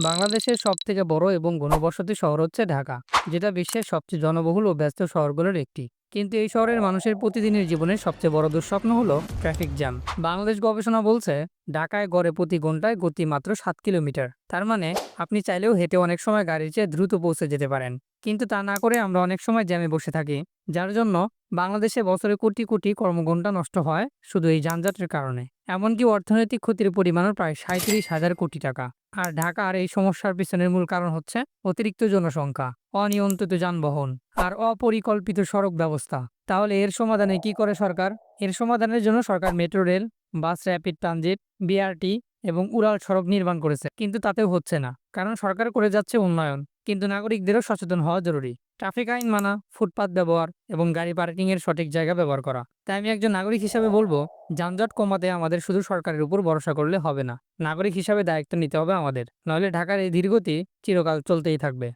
বাংলাদেশের সবথেকে বড় এবং ঘনবসতি শহর হচ্ছে ঢাকা, যেটা বিশ্বের সবচেয়ে জনবহুল ও ব্যস্ত শহরগুলোর একটি। কিন্তু এই শহরের মানুষের প্রতিদিনের জীবনের সবচেয়ে বড় দুঃস্বপ্ন হলো ট্রাফিক জ্যাম। বাংলাদেশ গবেষণা বলছে ঢাকায় গড়ে প্রতি ঘন্টায় গতি মাত্র 7 কিলোমিটার। তার মানে আপনি চাইলেও হেঁটে অনেক সময় গাড়ির চেয়ে দ্রুত পৌঁছে যেতে পারেন। কিন্তু তা না করে আমরা অনেক সময় জ্যামে বসে থাকি, যার জন্য বাংলাদেশে বছরে কোটি কোটি কর্মঘণ্টা নষ্ট হয় শুধু এই যানজটের কারণে। এমনকি অর্থনৈতিক ক্ষতির পরিমাণও প্রায় 37,000 কোটি টাকা। আর ঢাকার এই সমস্যার পিছনের মূল কারণ হচ্ছে অতিরিক্ত জনসংখ্যা, অনিয়ন্ত্রিত যানবাহন আর অপরিকল্পিত সড়ক ব্যবস্থা। তাহলে এর সমাধানে কি করে সরকার? এর সমাধানের জন্য সরকার metro rail, bus rapid transit, BRT এবং উড়াল সড়ক নির্মাণ করেছে, কিন্তু তাতেও হচ্ছে না। কারণ সরকার করে যাচ্ছে উন্নয়ন, কিন্তু নাগরিকদেরও সচেতন হওয়া জরুরি। ট্রাফিক আইন মানা, ফুটপাত ব্যবহার এবং গাড়ি পার্কিং এর সঠিক জায়গা ব্যবহার করা। তাই আমি একজন নাগরিক হিসাবে বলবো, যানজট কমাতে আমাদের শুধু সরকারের উপর ভরসা করলে হবে না, নাগরিক হিসাবে দায়িত্ব নিতে হবে আমাদের। নইলে ঢাকার এই ধীরগতি চিরকাল চলতেই থাকবে।